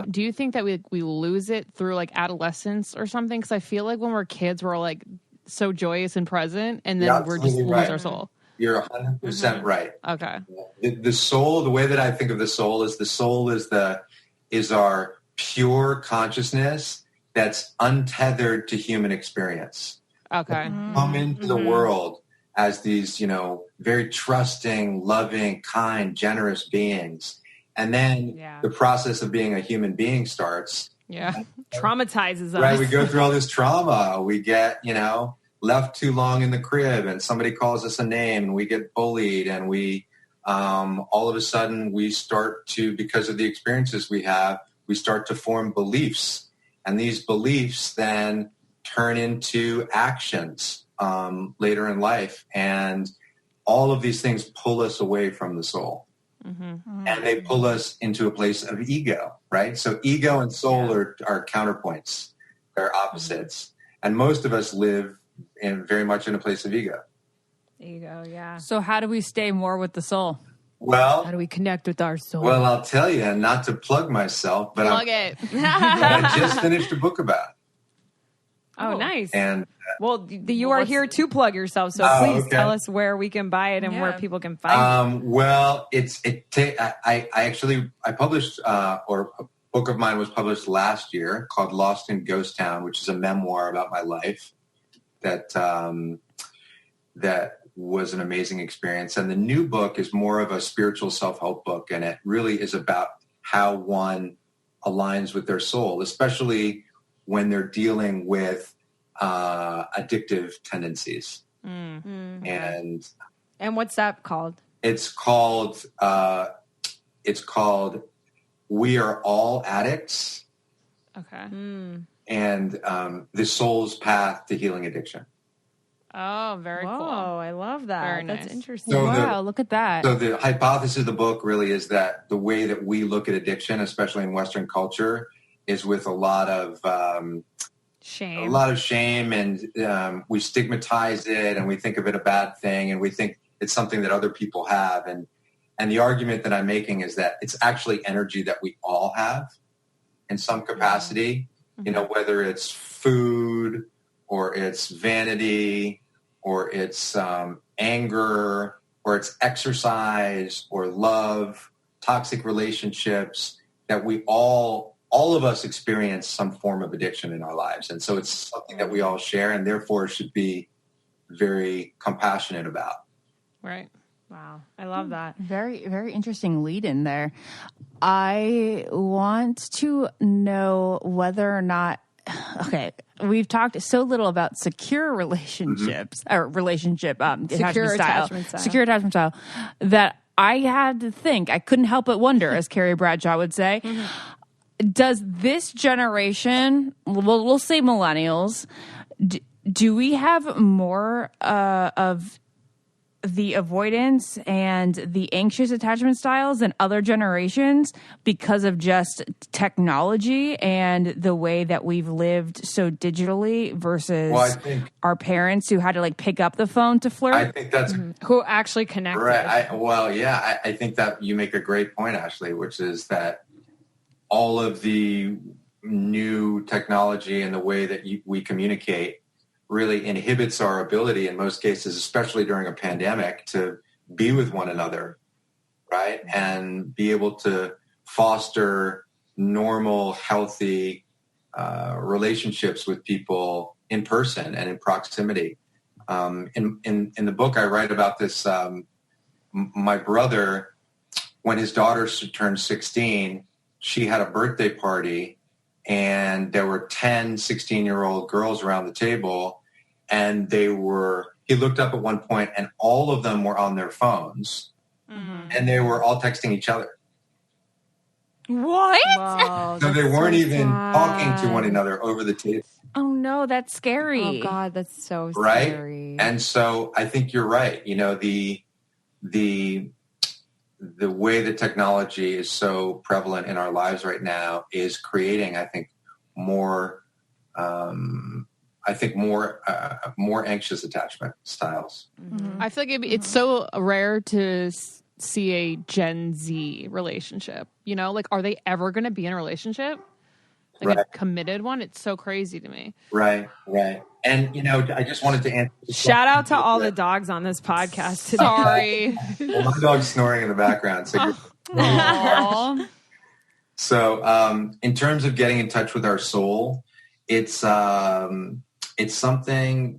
do you think that we lose it through like adolescence or something? Because I feel like when we're kids, we're like so joyous and present, and then we're just lose our soul. You're 100% right. Okay. The soul, the way that I think of the soul is our pure consciousness that's untethered to human experience. Okay. Come into the world as these, you know, very trusting, loving, kind, generous beings. And then the process of being a human being starts. Yeah. Traumatizes us. Right. We go through all this trauma. We get, you know, left too long in the crib and somebody calls us a name and we get bullied and we, all of a sudden we start to, because of the experiences we have, we start to form beliefs. And these beliefs then turn into actions later in life. And all of these things pull us away from the soul. Mm-hmm. And they pull us into a place of ego, right? So ego and soul are counterpoints. They're opposites. Mm-hmm. And most of us live very much in a place of ego. There you go. Yeah. So how do we stay more with the soul? Well, How do we connect with our soul? well, I'll tell you, not to plug myself, but I just finished a book about it. Oh, nice. And well, you are here to plug yourself, so please tell us where we can buy it and where people can find it. Well, I published, or a book of mine was published last year called Lost in Ghost Town, which is a memoir about my life that was an amazing experience. And the new book is more of a spiritual self-help book, and it really is about how one aligns with their soul, especially when they're dealing with addictive tendencies. And what's that called? It's called We Are All Addicts. Okay. And the soul's path to healing addiction. Oh, very cool. Oh, I love that. Very That's nice. interesting. So Wow, look at that. So the hypothesis of the book really is that the way that we look at addiction, especially in Western culture, is with a lot of shame, and we stigmatize it, and we think of it a bad thing, and we think it's something that other people have. And the argument that I'm making is that it's actually energy that we all have in some capacity, whether it's food or it's vanity or it's anger or it's exercise or love, toxic relationships, that we all of us experience some form of addiction in our lives. And so it's something that we all share and therefore should be very compassionate about. Right. Wow. I love that. Very, very interesting lead in there. I want to know whether or not, we've talked so little about secure relationships or Secure attachment style that I had to think, I couldn't help but wonder, as Carrie Bradshaw would say, does this generation, we'll say millennials, do we have more of the avoidance and the anxious attachment styles than other generations because of just technology and the way that we've lived so digitally versus our parents who had to pick up the phone to flirt? I think that's who actually connected. Right. I think that you make a great point, Ashley, which is that all of the new technology and the way that we communicate really inhibits our ability in most cases, especially during a pandemic, to be with one another, right? And be able to foster normal, healthy relationships with people in person and in proximity. In the book, I write about this. My brother, when his daughter turned 16, she had a birthday party, and there were 10 16-year-old girls around the table, and he looked up at one point, and all of them were on their phones, and they were all texting each other. What? Whoa, so they weren't even talking to one another over the table. Oh, no, that's scary. Oh, God, that's so right? scary. And so I think you're right. The way that technology is so prevalent in our lives right now is creating, I think, more anxious attachment styles. I feel like it's so rare to see a Gen Z relationship. Are they ever going to be in a relationship? A committed one? It's so crazy to me. Right. And, I just wanted to answer. Shout out to all the dogs on this podcast today. Sorry. Well, my dog's snoring in the background. So in terms of getting in touch with our soul, it's something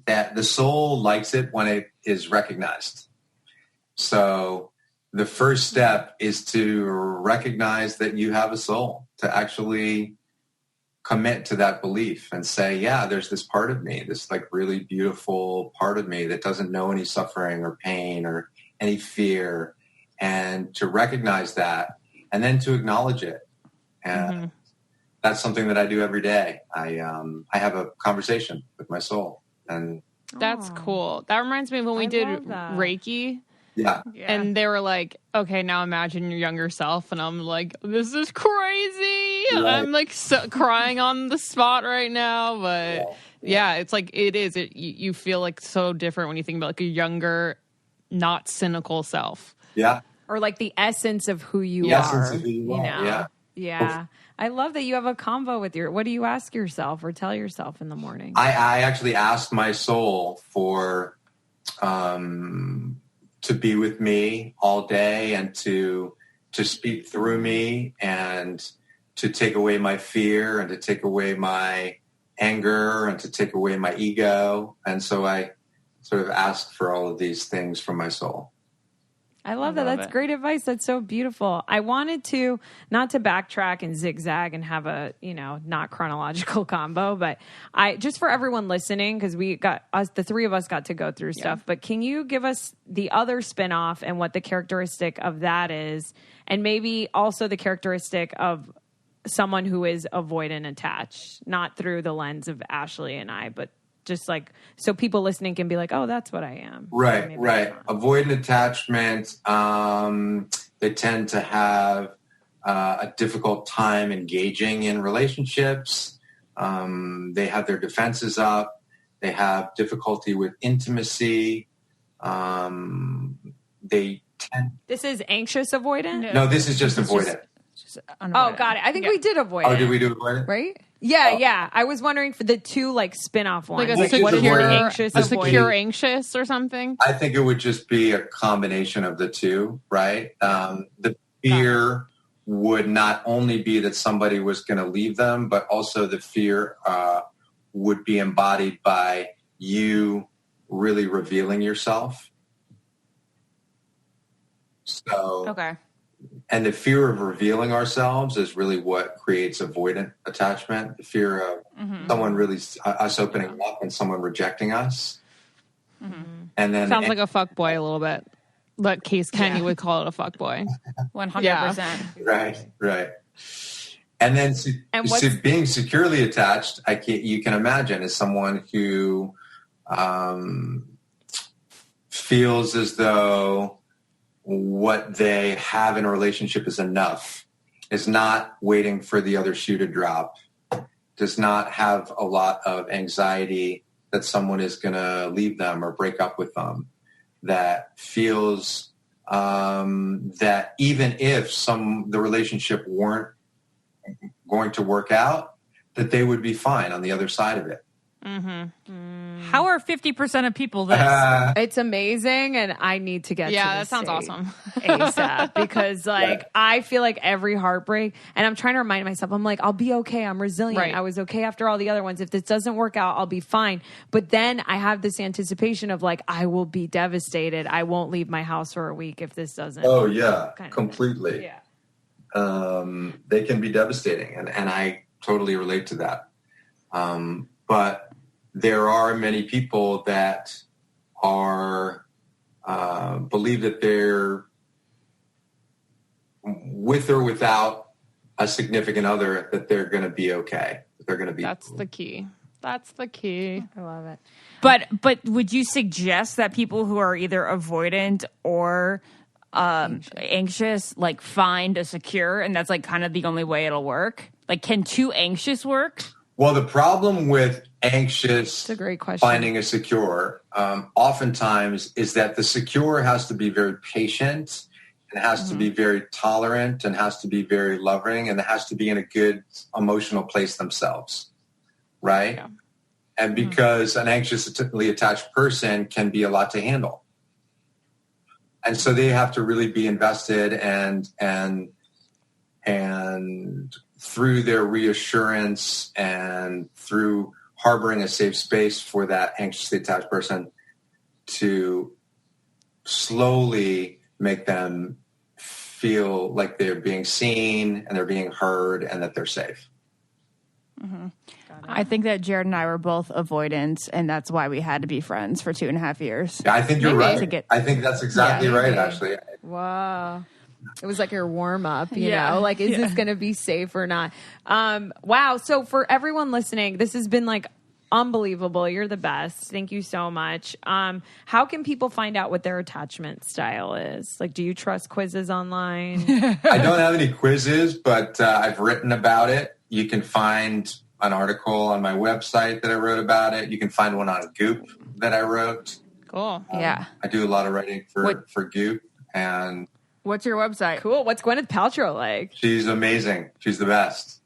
that the soul likes it when it is recognized. So the first step is to recognize that you have a soul, to actually commit to that belief and say, yeah, there's this part of me, this really beautiful part of me that doesn't know any suffering or pain or any fear, and to recognize that and then to acknowledge it. And that's something that I do every day. I have a conversation with my soul. And that's cool. That reminds me of when we did Reiki. Yeah. And they were like, okay, now imagine your younger self. And I'm like, this is crazy. Right. I'm crying on the spot right now. But it's it is. You feel so different when you think about a younger not cynical self. Yeah. Or like the essence of who you The are. essence of who you are, know? yeah. Yeah. I love that you have a combo with what do you ask yourself or tell yourself in the morning? I actually asked my soul for to be with me all day and to speak through me and to take away my fear and to take away my anger and to take away my ego. And so I sort of asked for all of these things from my soul. I love that. That's great advice. That's so beautiful. I wanted to, not to backtrack and zigzag and have a, not chronological combo, but just for everyone listening, because the three of us got to go through stuff, but can you give us the other spinoff and what the characteristic of that is? And maybe also the characteristic of someone who is avoidant attached, not through the lens of Ashley and I, but just like, so people listening can be like, oh, that's what I am. Right. Avoidant attachment, they tend to have a difficult time engaging in relationships. They have their defenses up. They have difficulty with intimacy. This is anxious avoidant? No, this is just avoidant. Oh, got it. I think we did avoid it. Oh, did we do avoidant? Right? Yeah. I was wondering for the two spin-off ones. Like what is your anxious a avoidant? secure anxious or something? I think it would just be a combination of the two, right? The fear would not only be that somebody was going to leave them, but also the fear would be embodied by you really revealing yourself. So, okay. And the fear of revealing ourselves is really what creates avoidant attachment. The fear of someone really, us opening up and someone rejecting us. Mm-hmm. And then sounds like a fuckboy a little bit. But Case Kenny would call it a fuckboy. 100%. Right. And then being securely attached, you can imagine, is someone who feels as though what they have in a relationship is enough, is not waiting for the other shoe to drop, does not have a lot of anxiety that someone is going to leave them or break up with them, that feels that even if the relationship weren't going to work out, that they would be fine on the other side of it. How are 50% of people this? It's amazing, and I need to get to that sounds awesome. ASAP, because I feel like every heartbreak, and I'm trying to remind myself, I'm like, I'll be okay. I'm resilient. Right. I was okay after all the other ones. If this doesn't work out, I'll be fine. But then I have this anticipation of like, I will be devastated. I won't leave my house for a week if this doesn't. Oh yeah, completely. Yeah. They can be devastating, and I totally relate to that. But there are many people that are believe that they're with or without a significant other, that they're going to be okay. They're going to be. That's the key. I love it. But would you suggest that people who are either avoidant or anxious, like find a secure, and that's like kind of the only way it'll work? Like, can two anxious work? Well, the problem with anxious That's a great question. finding a secure oftentimes is that the secure has to be very patient and has to be very tolerant and has to be very loving and has to be in a good emotional place themselves, right? Yeah. And because an anxiously attached person can be a lot to handle. And so they have to really be invested and through their reassurance and through harboring a safe space for that anxiously attached person to slowly make them feel like they're being seen and they're being heard and that they're safe. Mm-hmm. I think that Jared and I were both avoidant, and that's why we had to be friends for 2.5 years. I think you're right. I think that's exactly right, actually. Wow. It was like your warm up, you know, like, is this going to be safe or not? Wow. So for everyone listening, this has been like unbelievable. You're the best. Thank you so much. How can people find out what their attachment style is? Like, do you trust quizzes online? I don't have any quizzes, but I've written about it. You can find an article on my website that I wrote about it. You can find one on Goop that I wrote. Cool. Yeah. I do a lot of writing for Goop, and What's your website? Cool. What's Gwyneth Paltrow like? she's amazing. She's the best.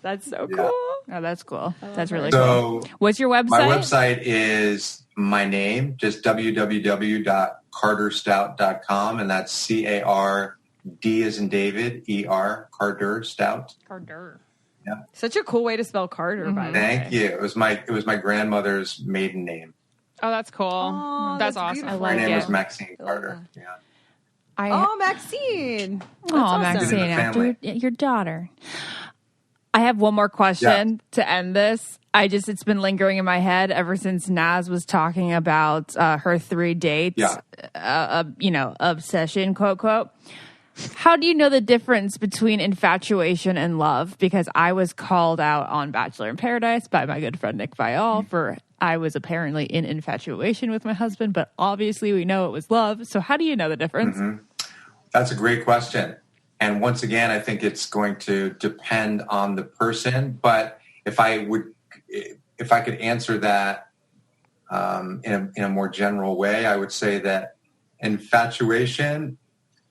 That's so Yeah. cool. Oh, that's cool. That's really So cool. What's your website? my website is my name, just www.carderstout.com, and that's C-A-R-D as in David, E-R, Carder Stout. Carder. Yeah. Such a cool way to spell Carter, by the way. Thank you. It was my grandmother's maiden name. Oh, that's cool. Oh, that's that's awesome. beautiful. I Her like name it. was Maxine Carter. Yeah. Oh, Maxine. Oh, awesome. Maxine, In the after family. your daughter. I have one more question to end this. It's been lingering in my head ever since Naz was talking about her 3 dates, obsession, quote, quote. How do you know the difference between infatuation and love? Because I was called out on Bachelor in Paradise by my good friend Nick Viall for I was apparently in infatuation with my husband, but obviously we know it was love. So how do you know the difference? Mm-hmm. That's a great question. And once again, I think it's going to depend on the person. But if I could answer that in a more general way, I would say that infatuation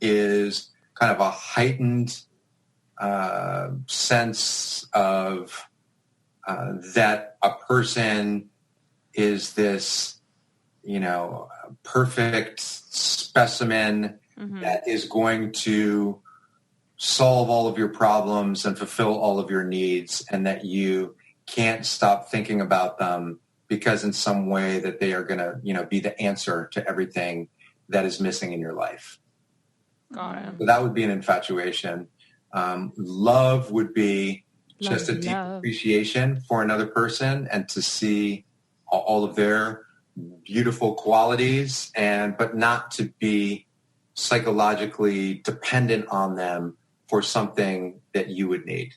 is kind of a heightened sense of that a person is this, perfect specimen that is going to solve all of your problems and fulfill all of your needs, and that you can't stop thinking about them because in some way that they are going to, be the answer to everything that is missing in your life. Got it. So that would be an infatuation. Love would be just a deep appreciation for another person and to see all of their beautiful qualities, but not to be psychologically dependent on them for something that you would need.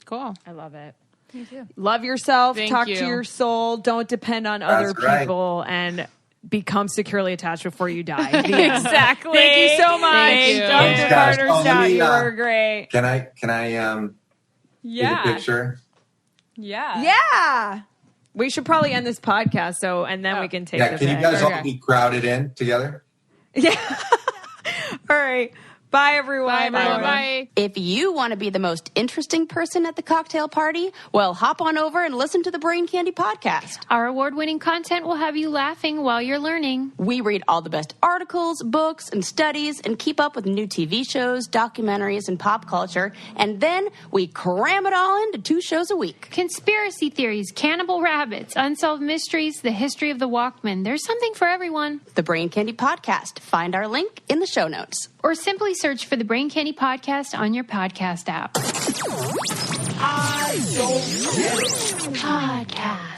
Cool. I love it. Me too. Love yourself. Thank Talk you. to your soul. Don't depend on That's other right. people and become securely attached before you die. The end. Exactly. Thank you so much, Thank you. Dr. Thanks, guys. Carter Oh, let Stout. me, You were great. Can I get a picture? Yeah. Yeah. We should probably end this podcast, and then we can take Yeah, the can you pic. guys all Okay. be crowded in together? Yeah. All right. Bye, everyone. Bye, everyone. Bye. If you want to be the most interesting person at the cocktail party, well, hop on over and listen to the Brain Candy podcast. Our award-winning content will have you laughing while you're learning. We read all the best articles, books, and studies and keep up with new TV shows, documentaries, and pop culture. And then we cram it all into 2 shows a week. Conspiracy theories, cannibal rabbits, unsolved mysteries, the history of the Walkman. There's something for everyone. The Brain Candy podcast. Find our link in the show notes. Or simply search for the Brain Candy Podcast on your podcast app. I don't get it. Podcast.